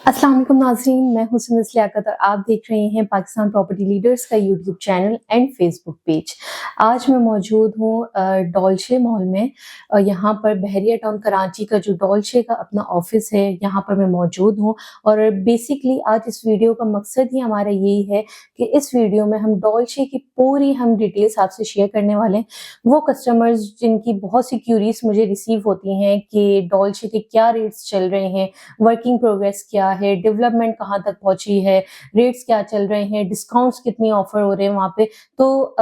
अस्सलाम वालेकुम नाज़रीन, मैं हूं सुनिस लियाकत और आप देख रहे हैं पाकिस्तान प्रॉपर्टी लीडर्स का YouTube channel and Facebook page. आज मैं मौजूद हूं डॉल्चे मॉल में। यहाँ पर बहरिया टाउन कराची का जो डॉल्चे का अपना ऑफिस है, यहाँ पर मैं मौजूद हूं। और बेसिकली आज इस वीडियो का मकसद ही हमारा यही है कि इस वीडियो में हम डॉल्चे की पूरी हम डिटेल्स आपसे शेयर करने वाले हैं। वो कस्टमर्स जिनकी बहुत सी क्यूरीज मुझे रिसीव होती हैं कि डॉल्चे के क्या रेट्स चल रहे हैं, वर्किंग प्रोग्रेस क्या है, डेवलपमेंट कहाँ तक पहुंची है, रेट्स क्या चल रहे हैं, डिस्काउंट्स कितनी ऑफर हो रहे हैं वहाँ पे। तो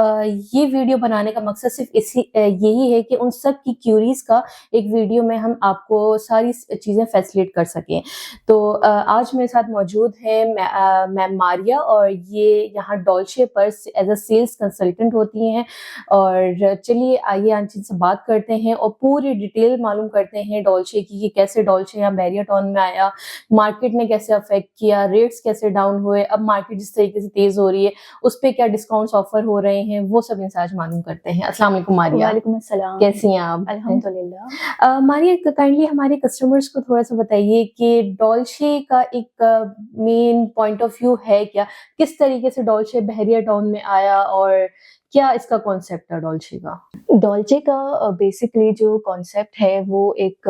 ये वीडियो बनाने का मकसद सिर्फ यही है कि उन सब की क्यूरीज का एक वीडियो में हम आपको सारी चीज़ें फैसिलिटेट कर सकें। तो आज मेरे साथ मौजूद है मैम मारिया, और ये यहाँ डॉल्चे पर एज अ सेल्स कंसल्टेंट होती हैं। और चलिए आइए आज इनसे बात करते हैं और पूरी डिटेल मालूम करते हैं डॉल्चे की कि कैसे डॉल्चे यहाँ बैरिया टाउन में आया, मार्केट ने कैसे अफेक्ट किया, रेट्स कैसे डाउन हुए, अब मार्केट जिस तरीके से तेज हो रही है उस पे क्या डिस्काउंट्स ऑफर हो रहे हैं, वो सब इनसे आज मालूम करते हैं। अस्सलाम वालेकुम मारिया। वालेकुम अस्सलाम। कैसी हैं आप? अल्हम्दुलिल्लाह। मारिया, काइंडली हमारे कस्टमर्स को थोड़ा सा बताइए कि डॉल्चे का एक मेन पॉइंट ऑफ व्यू है क्या, किस तरीके से डॉल्चे बहरिया टाउन में आया और क्या इसका कॉन्सेप्ट है डॉल्चे का? डॉल्चे का बेसिकली जो कॉन्सेप्ट है वो एक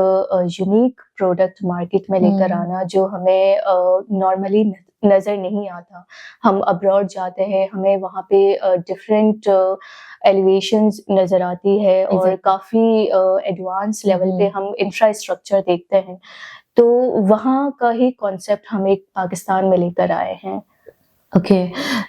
यूनिक प्रोडक्ट मार्केट में लेकर आना जो हमें नॉर्मली नज़र नहीं आता। हम अब्रॉड जाते हैं, हमें वहाँ पे डिफरेंट एलिवेशंस नज़र आती है और काफ़ी एडवांस लेवल पे हम इंफ्रास्ट्रक्चर देखते हैं। तो वहाँ का ही कॉन्सेप्ट हम एक पाकिस्तान में लेकर आए हैं। ओके,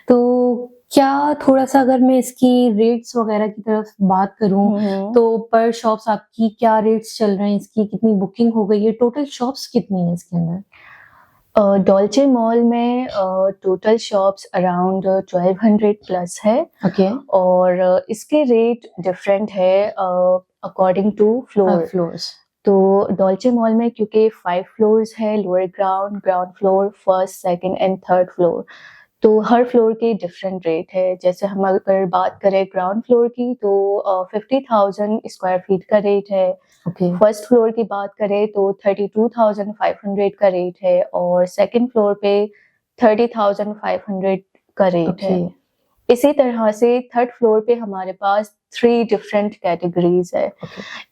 तो क्या थोड़ा सा अगर मैं इसकी रेट्स वगैरह की तरफ बात करूं तो पर शॉप्स आपकी क्या रेट्स चल रहे हैं, इसकी कितनी बुकिंग हो गई है, टोटल शॉप्स कितनी है इसके अंदर? डॉल्चे मॉल में टोटल शॉप्स अराउंड 1200 प्लस है। ओके। और इसके रेट डिफरेंट है अकॉर्डिंग टू फ्लोर्स। तो डॉल्चे मॉल में क्योंकि 5 फ्लोर्स है, lower ground, ground floor, first, second and third floor, तो हर फ्लोर के डिफरेंट रेट है। जैसे हम अगर बात करें ग्राउंड फ्लोर की तो 50,000 स्क्वायर फीट का रेट है। फर्स्ट फ्लोर की बात करें तो 32,500 का रेट है और सेकंड फ्लोर पे 30,500 का रेट है। इसी तरह से थर्ड फ्लोर पे हमारे पास 3 डिफरेंट कैटेगरीज है।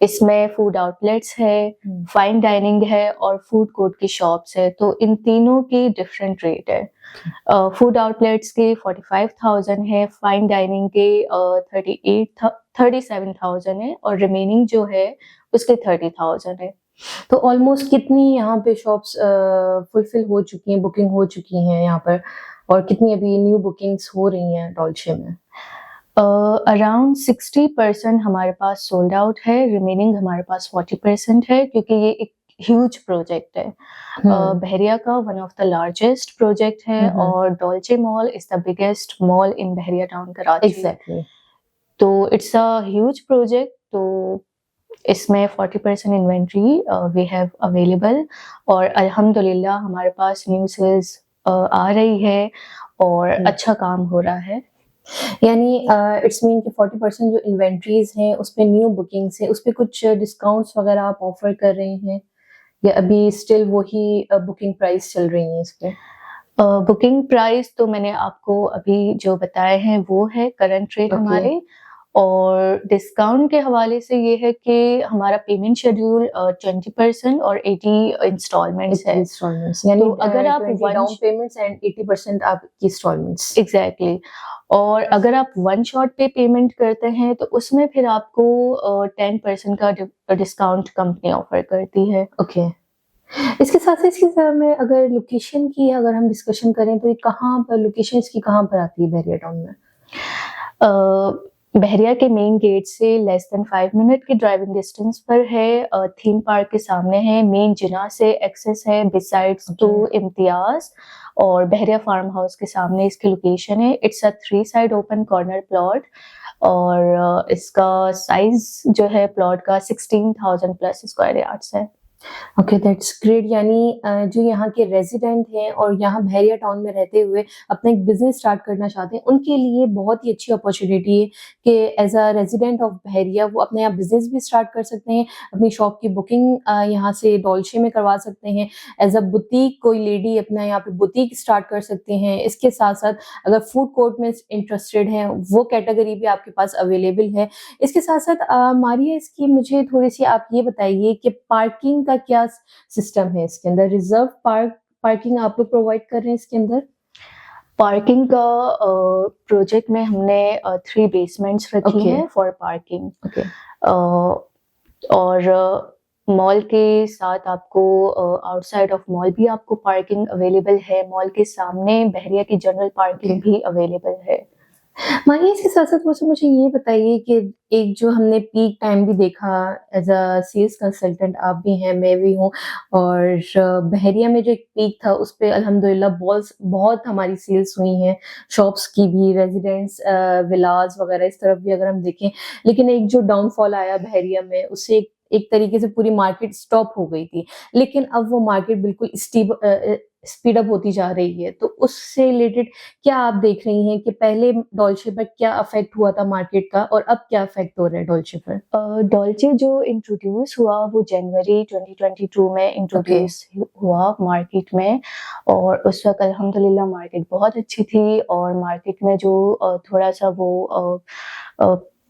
इसमें फूड आउटलेट्स है, फाइन डाइनिंग है और फूड कोर्ट की शॉप्स है। तो इन तीनों की डिफरेंट रेट है। फूड आउटलेट्स के 45,000 है, फाइन डाइनिंग के 37,000 है और रिमेनिंग जो है उसके 30,000 है। तो ऑलमोस्ट कितनी यहाँ पे शॉप्स फुलफिल हो चुकी हैं, बुकिंग हो चुकी हैं यहाँ पर, और कितनी अभी न्यू बुकिंग्स हो रही हैं डॉल्चे में? अराउंड 60% हमारे पास सोल्ड आउट है, रिमेनिंग हमारे पास 40% है क्योंकि ये एक ह्यूज प्रोजेक्ट है। बहरिया का one of the largest project है और Dolce mall is the biggest mall in Bahria Town Karachi. Exactly. तो इट्स अ ह्यूज प्रोजेक्ट। तो इसमें 40% इन्वेंट्री वी हैव अवेलेबल और अल्हम्दुलिल्लाह हमारे पास न्यू सेल्स आ रही है और अच्छा काम हो रहा है। यानी इट्स मीन कि 40% जो इन्वेंट्रीज हैं उस पे न्यू बुकिंग्स है, उस पे कुछ डिस्काउंट्स वगैरह आप ऑफर कर रहे हैं या अभी स्टिल वही बुकिंग प्राइस चल रही है इस पे? बुकिंग प्राइस तो मैंने आपको अभी जो बताए हैं वो है करंट रेट हमारे। और डिस्काउंट के हवाले से ये है कि हमारा पेमेंट शेड्यूल 20% और 80 इंस्टॉलमेंट्स है। यानी तो अगर आप डाउन पेमेंट्स एंड 80% आपकी इंस्टॉलमेंट्स। एग्जैक्टली। और अगर आप वन शॉट पे पेमेंट करते हैं तो उसमें फिर आपको 10% का डिस्काउंट कंपनी ऑफर करती है। ओके। इसके साथ साथ इसकी में अगर लोकेशन की अगर हम डिस्कशन करें तो ये कहाँ पर लोकेशन इसकी कहाँ पर आती है बहरिया टाउन में? बहरिया के मेन गेट से लेस देन 5 मिनट के ड्राइविंग डिस्टेंस पर है। थीम पार्क के सामने है, मेन जिना से एक्सेस है, बिसाइड्स टू इम्तियाज और बहरिया फार्म हाउस के सामने इसकी लोकेशन है। It's a 3 side open corner plot और इसका साइज जो है प्लॉट का 16,000 प्लस स्क्वायर यार्ड्स है। Okay, that's great. यानी जो यहाँ के रेज़िडेंट हैं और यहाँ बहरिया टाउन में रहते हुए अपना एक बिज़नेस स्टार्ट करना चाहते हैं, उनके लिए बहुत ही अच्छी अपॉर्च्युनिटी है कि एज़ अ रेज़िडेंट ऑफ बहरिया वो अपने यहाँ बिज़नेस भी स्टार्ट कर सकते हैं, अपनी शॉप की बुकिंग यहाँ से डॉल्चे में करवा सकते हैं। एज़ अ बुटीक कोई लेडी अपना यहाँ पे बुटीक स्टार्ट कर सकते हैं। इसके साथ-साथ अगर फूड कोर्ट में इंटरेस्टेड हैं, वो कैटेगरी भी आपके पास अवेलेबल है। इसके साथ-साथ मारिया, इसकी मुझे थोड़ी-सी आप ये बताइए कि पार्किंग का क्या सिस्टम है इसके अंदर? रिज़र्व पार्किंग आप लोग प्रोवाइड कर रहे हैं इसके अंदर? पार्किंग का प्रोजेक्ट में हमने 3 बेसमेंट्स रखी ओके, हैं फॉर पार्किंग। ओके। और मॉल के साथ आपको आउटसाइड ऑफ मॉल भी आपको पार्किंग अवेलेबल है। मॉल के सामने बहरिया की जनरल पार्किंग ओके। भी अवेलेबल है। मानिए, इसके साथ-साथ वैसे मुझे ये बताइए कि एक जो हमने पीक टाइम भी देखा, एज़ अ सेल्स कंसल्टेंट आप भी हैं, मैं भी हूँ, और बहरिया में जो एक पीक था उस पे अल्हम्दुलिल्लाह बहुत हमारी सेल्स हुई हैं, शॉप्स की भी, रेज़िडेंट्स विलाज़ वगैरह इस तरफ भी अगर हम देखें। लेकिन एक जो डाउनफॉल आया बहरिया में, उससे एक एक तरीके से पूरी मार्केट स्टॉप हो गई थी। लेकिन अब वो मार्केट बिल्कुल स्पीड अप होती जा रही है। तो उससे रिलेटेड क्या आप देख रही हैं कि पहले डॉल्चे पर क्या अफ़ेक्ट हुआ था मार्केट का और अब क्या अफ़ेक्ट हो रहा है डॉल्चे पर? डॉल्चे जो इंट्रोड्यूस हुआ वो जनवरी 2022 में ओके, इंट्रोड्यूस हुआ मार्केट में। और उस वक़्त अल्हम्दुलिल्लाह मार्केट बहुत अच्छी थी। और मार्केट में जो थोड़ा-सा वो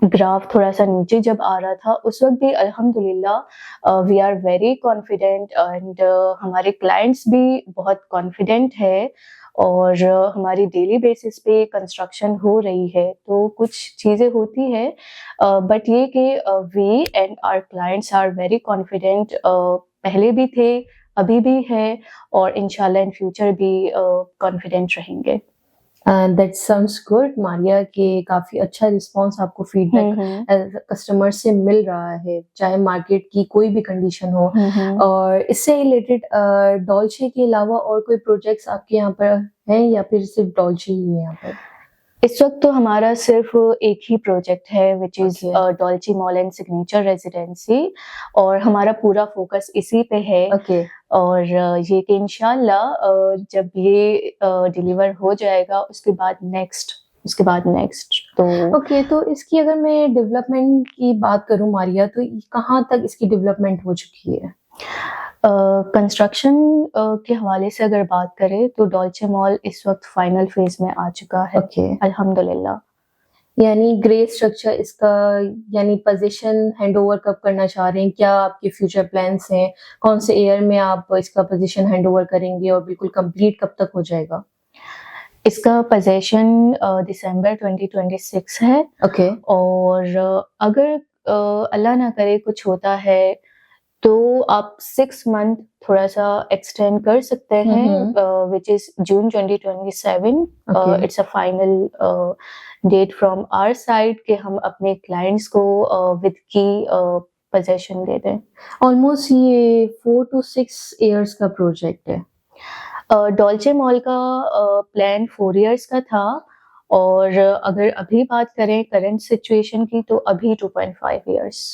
ग्राफ थोड़ा-सा नीचे जब आ रहा था, उस वक़्त भी अल्हम्दुलिल्लाह we are very confident and हमारे क्लाइंट्स भी बहुत कॉन्फिडेंट है। और हमारी डेली बेसिस पे कंस्ट्रक्शन हो रही है, तो कुछ चीज़ें होती हैं, बट ये कि we and our clients are very confident. पहले भी थे, अभी भी हैं और इंशाल्लाह इन फ्यूचर भी कॉन्फिडेंट रहेंगे। दैट साउंड्स गुड मारिया, कि काफ़ी अच्छा रिस्पॉन्स आपको फीडबैक हुँ, हुँ। कस्टमर से मिल रहा है, चाहे मार्केट की कोई भी कंडीशन हो। हुँ, हुँ। और इससे रिलेटेड डॉल्चे के अलावा और कोई प्रोजेक्ट्स आपके यहाँ पर हैं या फिर सिर्फ़ डॉल्चे ही है यहाँ पर? इस वक़्त तो हमारा सिर्फ़ एक ही प्रोजेक्ट है which is okay, Dolce mall and signature Residency. और हमारा पूरा फ़ोकस इसी पे है। ओके। और ये कि इंशाल्लाह जब ये डिलीवर हो जाएगा उसके बाद नेक्स्ट तो ओके, तो इसकी अगर मैं डेवलपमेंट की बात करूँ मारिया, तो कहाँ तक इसकी डेवलपमेंट हो चुकी है? कंस्ट्रक्शन के हवाले से अगर बात करें तो डॉल्चे मॉल इस वक़्त फाइनल फ़ेज़ में आ चुका है, ओके, अल्हम्दुलिल्लाह। यानी ग्रे स्ट्रक्चर इसका, यानी पोज़ीशन हैंडओवर कब करना चाह रहे हैं? क्या आपके फ्यूचर प्लान्स हैं? कौन से ईयर में आप इसका पोज़ीशन हैंडओवर करेंगे और बिल्कुल कंप्लीट कब तक हो जाएगा? इसका पोज़ीशन दिसंबर 2026 है। ओके, और अगर अल्लाह ना करे कुछ होता है तो आप 6 मंथ थोड़ा-सा एक्सटेंड कर सकते हुँ, हैं, हुँ, which is June 2027। Okay. It's a final date from our side कि हम अपने क्लाइंट्स को विद की पोज़ीशन दे दें। ऑलमोस्ट ये 4 टू 6 इयर्स का प्रोजेक्ट है। डॉल्चे मॉल का प्लान 4 इयर्स का था। और अगर अभी बात करें करंट सिचुएशन की तो अभी 2.5 इयर्स।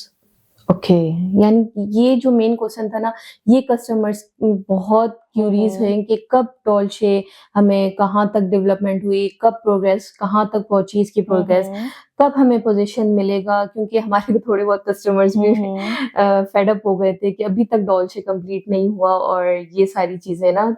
ओके, यानी ये जो मेन क्वेश्चन था ना, ये कस्टमर्स बहुत हुँ, क्यूरीज हुँ। हैं कि कब डॉल्चे हमें कहाँ तक डेवलपमेंट हुई, कब प्रोग्रेस कहाँ तक पहुँची इसकी हुँ, प्रोग्रेस, हुँ। कब हमें पोजीशन मिलेगा, क्योंकि हमारे भी थोड़े बहुत कस्टमर्स भी हुँ, हुँ। फेड अप हो गए थे कि अभी तक डॉल्चे कंप्लीट नहीं हुआ, और ये सारी चीज़ें ना,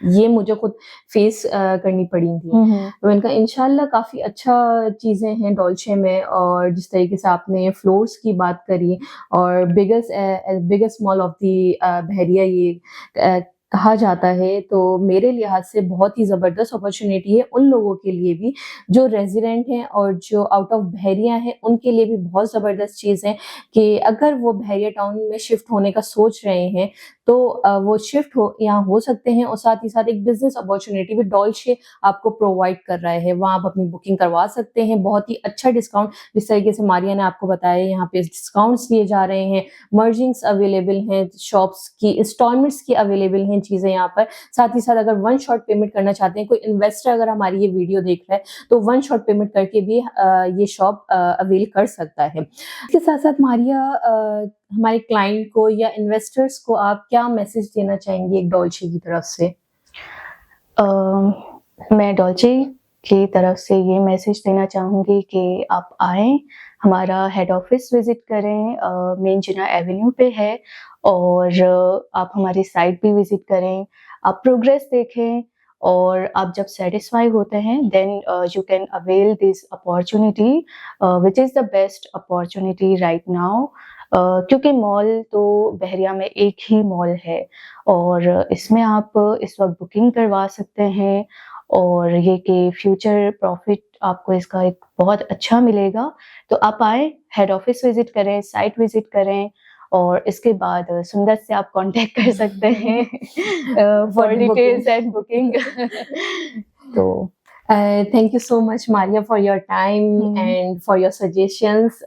ये मुझे खुद फेस करनी पड़ी थी। हुँ, हुँ। तो मैंने कहा इंशाल्लाह काफ़ी अच्छा चीज़ें हैं डॉल्चे में। और जिस तरीके से आपने फ्लोर्स की बात करी और बिगेस्ट मॉल ऑफ द बहरिया ये कहा जाता है, तो मेरे लिहाज से बहुत ही ज़बरदस्त अपॉर्च्युनिटी है उन लोगों के लिए भी जो रेज़िडेंट हैं और जो आउट ऑफ बहरिया हैं, उनके लिए भी बहुत ज़बरदस्त चीज़ है कि अगर वो बहरिया टाउन में शिफ्ट होने का सोच रहे हैं, तो वो शिफ्ट हो यहाँ हो सकते हैं। और साथ ही साथ एक बिज़नेस अपॉर्च्युनिटी भी डॉल्चे आपको प्रोवाइड कर रहा है। वहाँ आप अपनी बुकिंग करवा सकते हैं, बहुत ही अच्छा डिस्काउंट, जिस तरीके से मारिया ने आपको बताया, यहाँ पे डिस्काउंट्स दिए जा रहे हैं, मर्जिंग्स अवेलेबल हैं, शॉप्स की इंस्टॉलमेंट्स की अवेलेबल हैं, चीज़ें यहाँ पर। साथ ही साथ अगर वन शॉट पेमेंट करना चाहते हैं, कोई इन्वेस्टर अगर हमारी ये वीडियो देख रहा है तो वन शॉट पेमेंट करके भी ये शॉप अवेल कर सकता है। इसके साथ साथ मारिया, हमारे क्लाइंट को या इन्वेस्टर्स को आप क्या मैसेज देना चाहेंगी एक डॉल्चे की तरफ से? मैं डॉल्चे की तरफ से ये मैसेज देना चाहूँगी कि आप आएँ, हमारा हेड ऑफ़िस विज़िट करें, मेन जिना एवेन्यू पे है, और आप हमारी साइट भी विज़िट करें, आप प्रोग्रेस देखें, और आप जब सैटिस्फाई होते हैं then you can avail this opportunity which is the best opportunity right now, क्योंकि मॉल तो बहरिया में एक ही मॉल है और इसमें आप इस वक्त बुकिंग करवा सकते हैं, और ये कि फ्यूचर प्रॉफिट आपको इसका एक बहुत अच्छा मिलेगा। तो आप आए, हेड ऑफिस विजिट करें, साइट विजिट करें, और इसके बाद सुंदर से आप कांटेक्ट कर सकते हैं फॉर डिटेल्स एंड बुकिंग। तो Thank you so much, Maria, for your time and for your suggestions.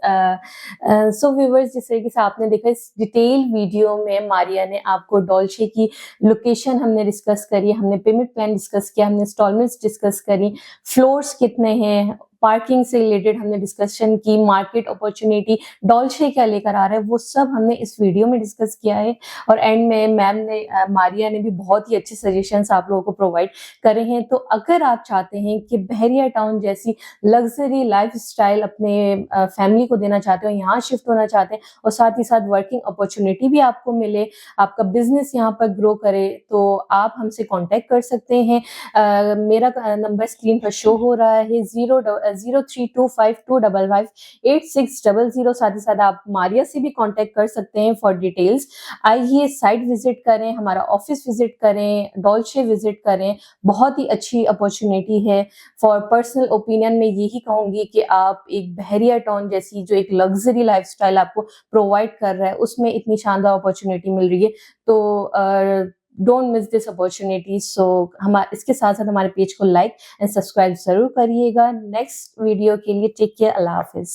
So viewers, जैसे कि आपने देखा इस डिटेल वीडियो में मारिया ने आपको डॉल्चे की लोकेशन हमने डिस्कस करी, हमने पेमेंट प्लान डिस्कस किया, हमने इंस्टॉलमेंट्स डिस्कस करी, फ्लोर्स कितने हैं, पार्किंग से रिलेटेड हमने डिस्कशन की, मार्केट अपॉर्चुनिटी, डॉल्चे क्या लेकर आ रहा है, वो सब हमने इस वीडियो में डिस्कस किया है। और एंड में मैम ने, मारिया ने भी बहुत ही अच्छे सजेशंस आप लोगों को प्रोवाइड करे हैं। तो अगर आप चाहते हैं कि बहरिया टाउन जैसी लग्जरी लाइफस्टाइल अपने फैमिली को देना चाहते हो, यहाँ शिफ्ट होना चाहते हैं और साथ ही साथ वर्किंग अपॉर्चुनिटी भी आपको मिले, आपका बिजनेस यहाँ पर ग्रो करे, तो आप हमसे कॉन्टेक्ट कर सकते हैं। मेरा नंबर स्क्रीन पर शो हो रहा है 0325258600। साथ ही साथ आप मारिया से भी कांटेक्ट कर सकते हैं फॉर डिटेल्स। आइए साइट विजिट करें, हमारा ऑफिस विजिट करें, डॉल्चे विजिट करें, बहुत ही अच्छी अपॉर्चुनिटी है। फॉर पर्सनल ओपिनियन में यही कहूंगी कि आप एक बहरिया टाउन जैसी जो एक लग्जरी लाइफस्टाइल आपको प्रोवाइड कर रहा है उसमें इतनी शानदार अपॉर्चुनिटी मिल रही है, तो डोंट मिस दिस अपॉर्चुनिटी। सो हमारे इसके साथ साथ हमारे पेज को लाइक एंड सब्सक्राइब जरूर करिएगा। नेक्स्ट वीडियो के लिए टेक केयर, अल्लाह हाफिज।